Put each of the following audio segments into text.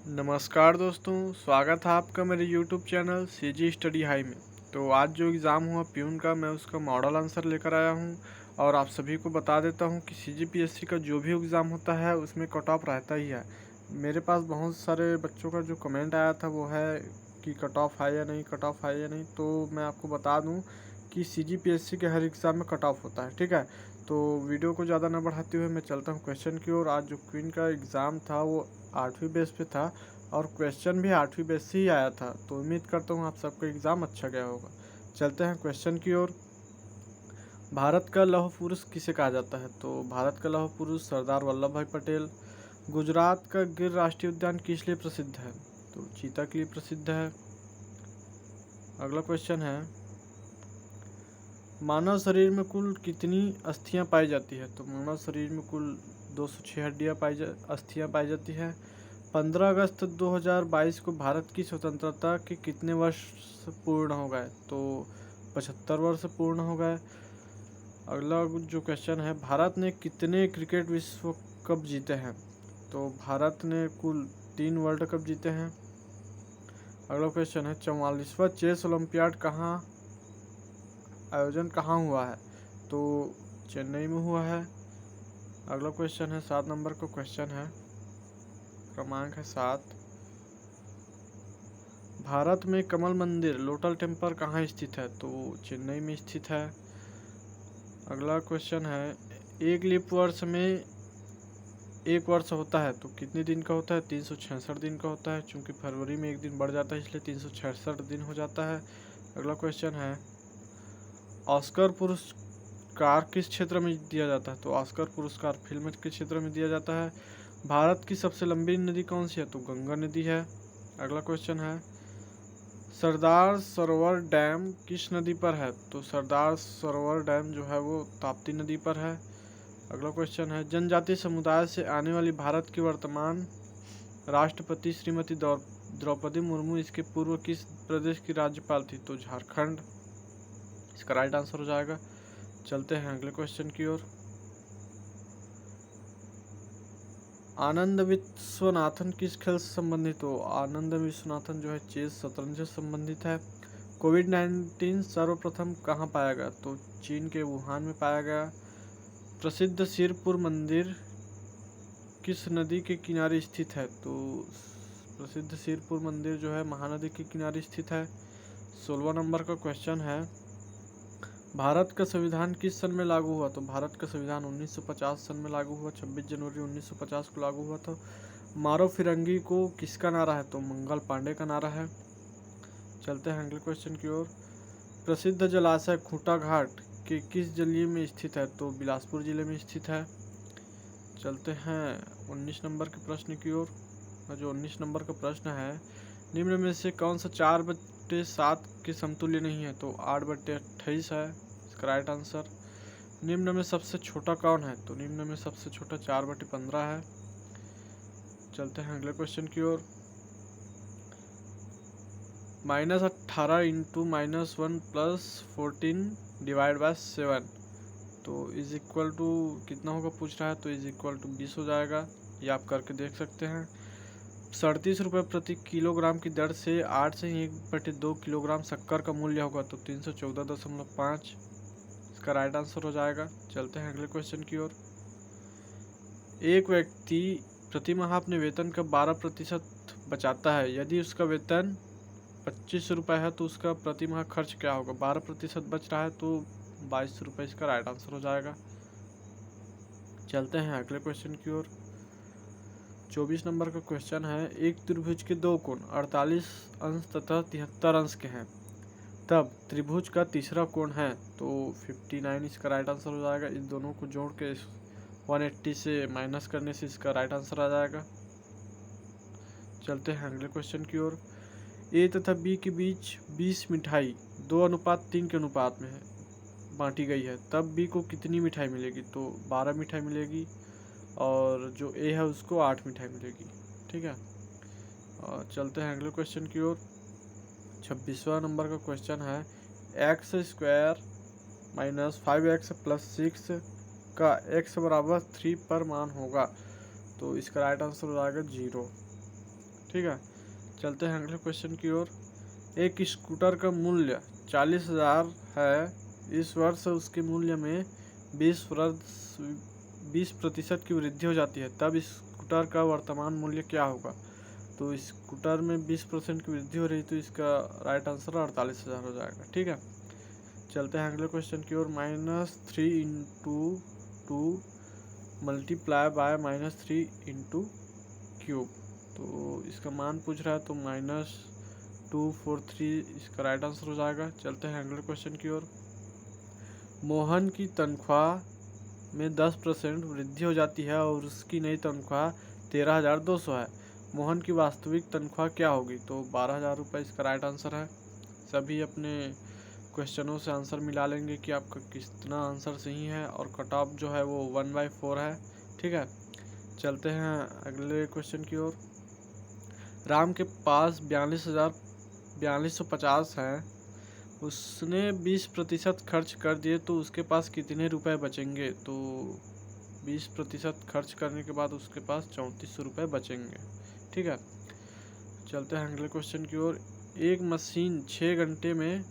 नमस्कार दोस्तों, स्वागत है आपका मेरे YouTube channel CG study high में। तो आज जो एग्ज़ाम हुआ प्यून का, मैं उसका मॉडल आंसर लेकर आया हूं और आप सभी को बता देता हूं कि सीजीपीएससी का जो भी एग्ज़ाम होता है उसमें कट ऑफ रहता ही है। मेरे पास बहुत सारे बच्चों का जो कमेंट आया था वो है कि कट ऑफ है या नहीं, कट ऑफ है या नहीं। तो मैं आपको बता दूँ कि सीजीपीएससी के हर एग्ज़ाम में कट ऑफ होता है, ठीक है। तो वीडियो को ज़्यादा न बढ़ाते हुए मैं चलता हूँ क्वेश्चन की ओर। आज जो क्वीन का एग्ज़ाम था वो 8वीं बेस पे था और क्वेश्चन भी 8वीं बेस से ही आया था। तो उम्मीद करता हूँ आप सबका एग्ज़ाम अच्छा गया होगा। चलते हैं क्वेश्चन की ओर। भारत का लौह पुरुष किसे कहा जाता है? तो भारत का लौह पुरुष सरदार वल्लभ भाई पटेल। गुजरात का गिर राष्ट्रीय उद्यान किस लिए प्रसिद्ध है? तो चीता के लिए प्रसिद्ध है। अगला क्वेश्चन है, मानव शरीर में कुल कितनी अस्थियां पाई जाती है? तो मानव शरीर में कुल 206 अस्थियां पाई जाती है। 15 अगस्त 2022 को भारत की स्वतंत्रता के कितने वर्ष पूर्ण हो गए? तो 75 वर्ष पूर्ण हो गए। अगला जो क्वेश्चन है, भारत ने कितने क्रिकेट विश्व कप जीते हैं? तो भारत ने कुल 3 वर्ल्ड कप जीते हैं। अगला क्वेश्चन है, 44वां चेस ओलंपियाड आयोजन कहाँ हुआ है? तो चेन्नई में हुआ है। अगला क्वेश्चन है, 7 नंबर का क्वेश्चन है, क्रमांक है 7। भारत में कमल मंदिर लोटल टेम्पल कहाँ स्थित है? तो चेन्नई में स्थित है। अगला क्वेश्चन है, एक लीप वर्ष में एक वर्ष होता है तो कितने दिन का होता है? 366 दिन का होता है। चूंकि फरवरी में एक दिन बढ़ जाता है इसलिए 366 दिन हो जाता है। अगला क्वेश्चन है, ऑस्कर पुरस्कार किस क्षेत्र में दिया जाता है? तो ऑस्कर पुरस्कार फिल्म के क्षेत्र में दिया जाता है। भारत की सबसे लंबी नदी कौन सी है? तो गंगा नदी है। अगला क्वेश्चन है, सरदार सरोवर डैम किस नदी पर है? तो सरदार सरोवर डैम जो है वो ताप्ती नदी पर है। अगला क्वेश्चन है, जनजातीय समुदाय से आने वाली भारत की वर्तमान राष्ट्रपति श्रीमती द्रौपदी मुर्मू इसके पूर्व किस प्रदेश की राज्यपाल थी? तो झारखंड इसका राइट आंसर हो जाएगा। चलते हैं अगले क्वेश्चन की ओर। आनंद विश्वनाथन किस खेल से संबंधित हो? आनंद विश्वनाथन जो है चेस शतरंज से संबंधित है। कोविड-19 सर्वप्रथम कहाँ पाया गया? तो चीन के वुहान में पाया गया। प्रसिद्ध सिरपुर मंदिर किस नदी के किनारे स्थित है? तो प्रसिद्ध सिरपुर मंदिर जो है महानदी के किनारे स्थित है। 16वां नंबर का क्वेश्चन है, भारत का संविधान किस सन में लागू हुआ? तो भारत का संविधान 1950 सन में लागू हुआ। 26 जनवरी 1950 को लागू हुआ था। मारो फिरंगी को किसका नारा है? तो मंगल पांडे का नारा है। चलते हैं अगले क्वेश्चन की ओर। प्रसिद्ध जलाशय खूंटा घाट के किस जिले में स्थित है? तो बिलासपुर जिले में स्थित है। चलते हैं 19 नंबर के प्रश्न की ओर। जो 19 नंबर का प्रश्न है, निम्न में से कौन सा 4/7 के समतुल्य नहीं है? तो 8/28 है इसका राइट आंसर। निम्न में सबसे छोटा कौन है? तो निम्न में सबसे छोटा 4/15 है। चलते हैं अगले क्वेश्चन की ओर। -18 इंटू -1 प्लस 14 डिवाइड बाय 7 तो इज इक्वल टू कितना होगा पूछ रहा है? तो इज इक्वल टू 20 हो जाएगा। ये आप करके देख सकते हैं। 37 रुपये प्रति किलोग्राम की दर से 8 से 1/2 किलोग्राम शक्कर का मूल्य होगा। तो 314.5 इसका राइट आंसर हो जाएगा। चलते हैं अगले क्वेश्चन की ओर। एक व्यक्ति प्रति माह अपने वेतन का 12% बचाता है। यदि उसका वेतन 25 रुपये है तो उसका प्रति माह खर्च क्या होगा? 12% बच रहा है तो 22 रुपये इसका राइट आंसर हो जाएगा। चलते हैं अगले क्वेश्चन की ओर। 24 नंबर का क्वेश्चन है, एक त्रिभुज के दो कोण 48 अंश तथा 73 अंश के हैं, तब त्रिभुज का तीसरा कोण है। तो 59 इसका राइट आंसर हो जाएगा। इस दोनों को जोड़ के 180 से माइनस करने से इसका राइट आंसर आ जाएगा। चलते हैं अगले क्वेश्चन की ओर। ए तथा बी के बीच 20 मिठाई 2:3 के अनुपात में है बांटी गई है, तब बी को कितनी मिठाई मिलेगी? तो 12 मिठाई मिलेगी और जो ए है उसको 8 मिठाई मिलेगी, ठीक है। और चलते हैं अगले क्वेश्चन की ओर। 26वां नंबर का क्वेश्चन है, x² - 5x + 6 का x = 3 पर मान होगा। तो इसका राइट आंसर हो जाएगा 0, ठीक है, चलते हैं अगले क्वेश्चन की ओर। एक स्कूटर का मूल्य 40,000 है, इस वर्ष उसके मूल्य में 20% की वृद्धि हो जाती है, तब स्कूटर का वर्तमान मूल्य क्या होगा? तो स्कूटर में 20% की वृद्धि हो रही, तो इसका राइट आंसर 48,000 हो जाएगा। ठीक है, चलते हैं अगले क्वेश्चन की ओर। -3 into 2 multiply by -3 into cube, तो इसका मान पूछ रहा है, तो -243 इसका राइट आंसर हो जाएगा। चलते हैं अगले क्वेश्चन की ओर। मोहन की तनख्वाह में 10% वृद्धि हो जाती है और उसकी नई तनख्वाह 13,200 है। मोहन की वास्तविक तनख्वाह क्या होगी? तो 12,000 रुपये इसका राइट आंसर है। सभी अपने क्वेश्चनों से आंसर मिला लेंगे कि आपका कितना आंसर सही है, और कट ऑफ जो है वो 1/4 है। ठीक है, चलते हैं अगले क्वेश्चन की ओर। राम के पास 42,50 है, उसने 20% खर्च कर दिए, तो उसके पास कितने रुपए बचेंगे? तो 20% खर्च करने के बाद उसके पास 3400 रुपये बचेंगे। ठीक है, चलते हैं अगले क्वेश्चन की ओर। एक मशीन 6 घंटे में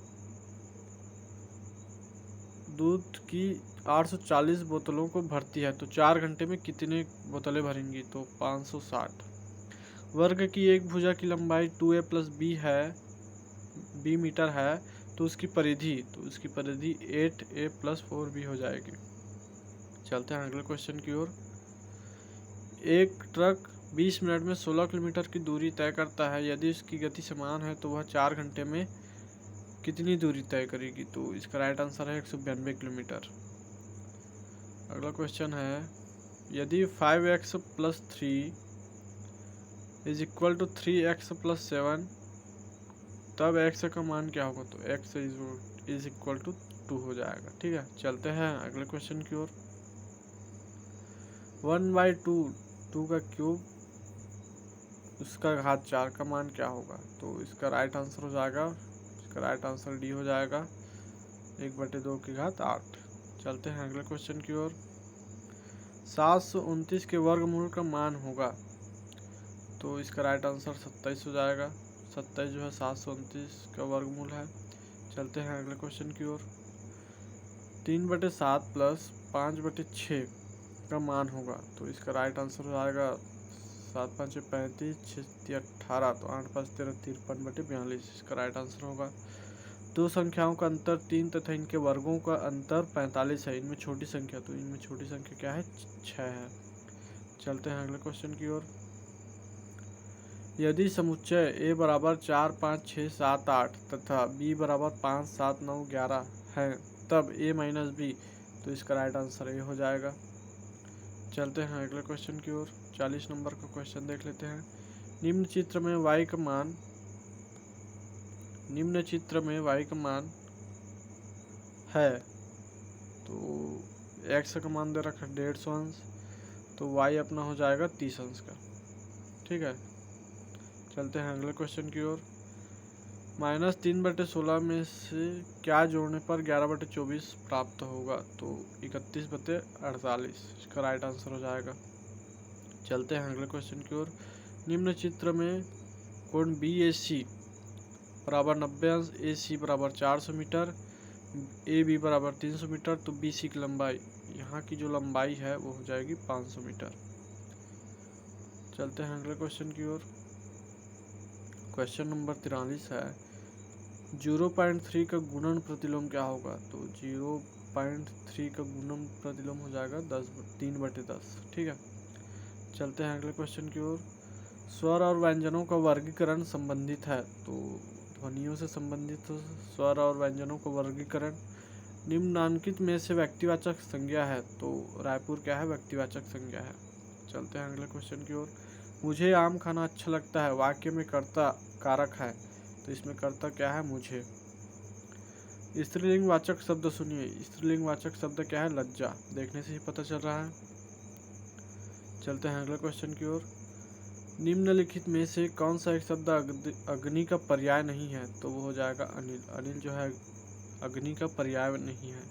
दूध की 840 बोतलों को भरती है, तो 4 घंटे में कितने बोतलें भरेंगी? तो 560। वर्ग की एक भुजा की लंबाई 2a + b मीटर है, तो उसकी परिधि 8a + 4b हो जाएगी। चलते हैं अगले क्वेश्चन की ओर। एक ट्रक 20 मिनट में 16 किलोमीटर की दूरी तय करता है, यदि उसकी गति समान है तो वह 4 घंटे में कितनी दूरी तय करेगी? तो इसका राइट आंसर है 192 किलोमीटर। अगला क्वेश्चन है, यदि 5x + 3 = 3x + 7, तब x का मान क्या होगा? तो x = 2 हो जाएगा। ठीक है, चलते हैं अगले क्वेश्चन की ओर। 1/2 2 का क्यूब उसका घात 4 का मान क्या होगा? तो इसका राइट आंसर हो जाएगा, इसका राइट आंसर डी हो जाएगा, 1/2 की घात 8। चलते हैं अगले क्वेश्चन की ओर। 729 के वर्गमूल का मान होगा, तो इसका राइट आंसर 27 हो जाएगा। 27 जो है 729 का वर्गमूल है। चलते हैं अगले क्वेश्चन की ओर। 3/7 + 5/6 का मान होगा, तो इसका राइट आंसर हो जाएगा 7 × 5 = 35, 6 × 18, तो 8 × 5 = 13, 53/42 इसका राइट आंसर होगा। दो संख्याओं का अंतर 3 तथा इनके वर्गों का अंतर 45 है, इनमें छोटी संख्या, तो इनमें छोटी संख्या क्या है? 6 है। चलते हैं अगले क्वेश्चन की ओर। यदि समुच्चय a = 4, 5, 6, 7, 8 तथा b = 5, 7, 9, 11 है, तब a - b, तो इसका राइट आंसर a हो जाएगा। चलते हैं अगले क्वेश्चन की ओर। 40 नंबर का क्वेश्चन देख लेते हैं। निम्न चित्र में y का मान है, तो x का मान दे रखा 150 अंश, तो y अपना हो जाएगा 30 अंश का। ठीक है, चलते हैं अगले क्वेश्चन की ओर। -3/16 में से क्या जोड़ने पर 11/24 प्राप्त होगा? तो 31/48 इसका राइट आंसर हो जाएगा। चलते हैं अगले क्वेश्चन की ओर। निम्न चित्र में कोण BAC = 90 अंश, AC = 400 मीटर, AB = 300 मीटर, तो BC की लंबाई, यहाँ की जो लंबाई है वो हो जाएगी 500 मीटर। चलते हैं अगले क्वेश्चन की ओर। क्वेश्चन नंबर 43 है, 0.3 का गुणन प्रतिलोम क्या होगा? तो 0.3 का गुणन प्रतिलोम हो जाएगा 3/10। ठीक है, चलते हैं अगले क्वेश्चन की ओर। स्वर और व्यंजनों का वर्गीकरण संबंधित है, तो ध्वनियों से संबंधित स्वर और व्यंजनों का वर्गीकरण। निम्नांकित में से व्यक्तिवाचक संज्ञा है, तो रायपुर क्या है? व्यक्तिवाचक संज्ञा है। चलते हैं अगले क्वेश्चन की ओर। मुझे आम खाना अच्छा लगता है, वाक्य में कर्ता कारक है, तो इसमें कर्ता क्या है? मुझे। स्त्रीलिंग वाचक शब्द सुनिए। स्त्रीलिंग वाचक शब्द क्या है? लज्जा। देखने से ही पता चल रहा है। चलते हैं अगले क्वेश्चन की ओर। निम्नलिखित में से कौन सा एक शब्द अग्नि का पर्याय नहीं है? तो वो हो जाएगा अनिल। अनिल जो है अग्नि का पर्याय नहीं है।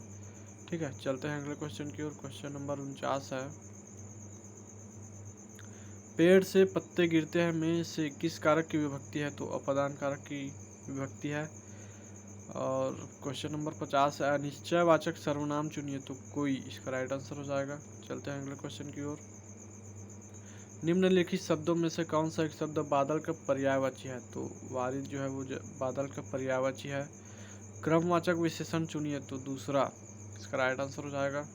ठीक है, चलते हैं अगले क्वेश्चन की ओर। क्वेश्चन नंबर 49 है, पेड़ से पत्ते गिरते हैं में से किस कारक की विभक्ति है? तो अपदान कारक की विभक्ति है। और क्वेश्चन नंबर 50 है, अनिश्चयवाचक सर्वनाम चुनिए। तो कोई इसका राइट आंसर हो जाएगा। चलते हैं अगले क्वेश्चन की ओर। निम्नलिखित शब्दों में से कौन सा एक शब्द बादल का पर्यायवाची है? तो वारिद जो है वो बादल का पर्यायवाची है। क्रमवाचक विशेषण चुनिए। तो दूसरा इसका राइट आंसर हो जाएगा।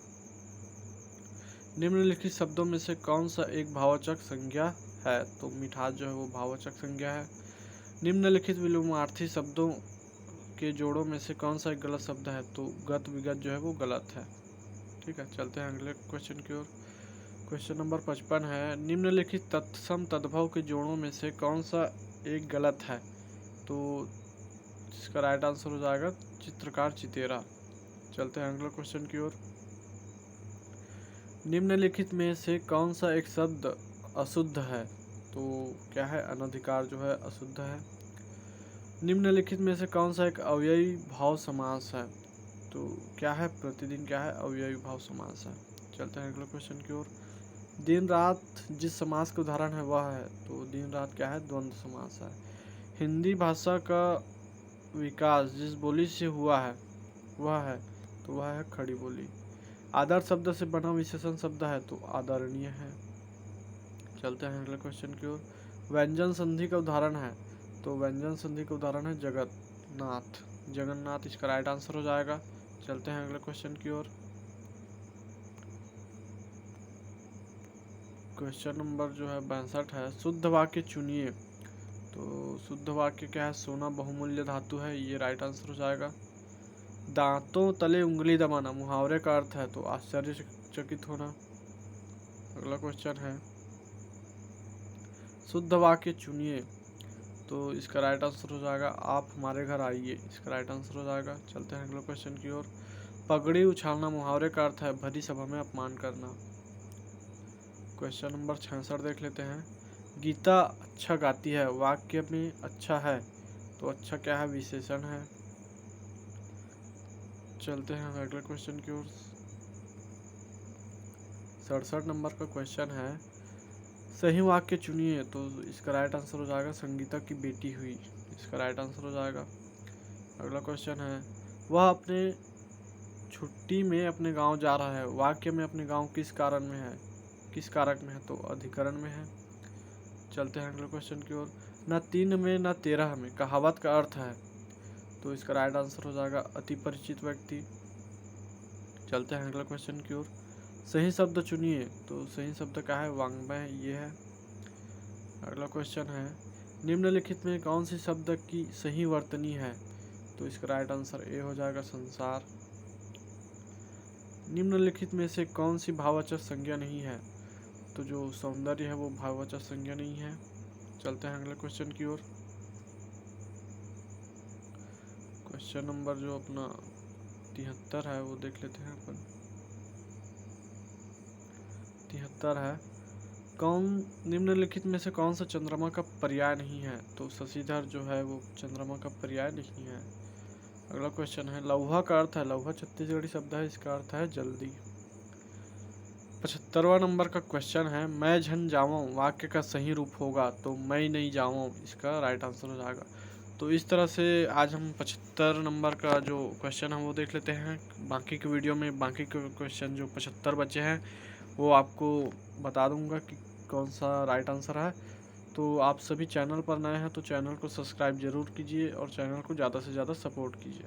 निम्नलिखित शब्दों में से कौन सा एक भाववाचक संज्ञा है? तो मिठास जो है वो भाववाचक संज्ञा है। निम्नलिखित विलोमार्थी शब्दों के जोड़ों में से कौन सा एक गलत शब्द है? तो गत विगत जो है वो गलत है। ठीक है, चलते हैं अगले क्वेश्चन की ओर। क्वेश्चन नंबर 55 है, निम्नलिखित तत्सम तद्भव के जोड़ों में से कौन सा एक गलत है? तो इसका राइट आंसर हो जाएगा चित्रकार चितेरा। चलते हैं अगले क्वेश्चन की ओर। निम्नलिखित में से कौन सा एक शब्द अशुद्ध है? तो क्या है? अनधिकार जो है अशुद्ध है। निम्नलिखित में से कौन सा एक अव्ययी भाव समास है? तो क्या है? प्रतिदिन क्या है? अव्ययी भाव समास है। चलते हैं अगले क्वेश्चन की ओर। दिन रात जिस समास का उदाहरण है वह है? तो दिन रात क्या है? द्वंद्व समास है। हिंदी भाषा का विकास जिस बोली से हुआ है वह है? तो वह है खड़ी बोली। आदर शब्द से बना विशेषण शब्द है? तो आदरणीय है। चलते हैं अगले क्वेश्चन की ओर। व्यंजन संधि का उदाहरण है? तो व्यंजन संधि का उदाहरण है जगन्नाथ। जगन्नाथ इसका राइट आंसर हो जाएगा। चलते हैं अगले क्वेश्चन की ओर। क्वेश्चन नंबर जो है 62 है, शुद्ध वाक्य चुनिए। तो शुद्ध वाक्य क्या है? सोना बहुमूल्य धातु है, ये राइट आंसर हो जाएगा। दांतों तले उंगली दबाना मुहावरे का अर्थ है? तो आश्चर्यचकित होना। अगला क्वेश्चन है, शुद्ध वाक्य चुनिए। तो इसका राइट आंसर हो जाएगा आप हमारे घर आइए, इसका राइट आंसर हो जाएगा। चलते हैं अगले क्वेश्चन की ओर। पगड़ी उछालना मुहावरे का अर्थ है? भरी सभा में अपमान करना। क्वेश्चन नंबर 66 देख लेते हैं। गीता अच्छा गाती है वाक्य में अच्छा है? तो अच्छा क्या है? विशेषण है। चलते हैं अगले क्वेश्चन की ओर। 67 नंबर का क्वेश्चन है, सही वाक्य चुनिए। तो इसका राइट आंसर हो जाएगा संगीता की बेटी हुई, इसका राइट आंसर हो जाएगा। अगला क्वेश्चन है, वह अपने छुट्टी में अपने गांव जा रहा है, वाक्य में अपने गांव किस कारण में है? किस कारक में है? तो अधिकरण में है। चलते हैं अगले क्वेश्चन की ओर। न 3 में न 13 में कहावत का अर्थ है? तो इसका राइट आंसर हो जाएगा अति परिचित व्यक्ति। चलते हैं अगले क्वेश्चन की ओर। सही शब्द चुनिए। तो सही शब्द क्या है? वाङ्मय, ये है। अगला क्वेश्चन है, निम्नलिखित में कौन सी शब्द की सही वर्तनी है? तो इसका राइट आंसर ए हो जाएगा संसार। निम्नलिखित में से कौन सी भाववाचक संज्ञा नहीं है? तो जो सौंदर्य है वो भाववाचक संज्ञा नहीं है। चलते हैं अगले क्वेश्चन की ओर। क्वेश्चन नंबर जो अपना 73 है वो देख लेते हैं अपन। 73 है, कौन निम्नलिखित में से कौन सा चंद्रमा का पर्याय नहीं है? तो शशिधर जो है वो चंद्रमा का पर्याय नहीं है। अगला क्वेश्चन है, लौहा का अर्थ है? लौहा छत्तीसगढ़ी शब्द है, इसका अर्थ है जल्दी। 75वां नंबर का क्वेश्चन है, मैं झन जाऊँ वाक्य का सही रूप होगा? तो मैं नहीं जाऊँ, इसका राइट आंसर हो जाएगा। तो इस तरह से आज हम 75 नंबर का जो क्वेश्चन है वो देख लेते हैं। बाकी के वीडियो में बाकी के क्वेश्चन जो 75 बचे हैं वो आपको बता दूंगा कि कौन सा राइट आंसर है। तो आप सभी चैनल पर नए हैं तो चैनल को सब्सक्राइब जरूर कीजिए और चैनल को ज़्यादा से ज़्यादा सपोर्ट कीजिए।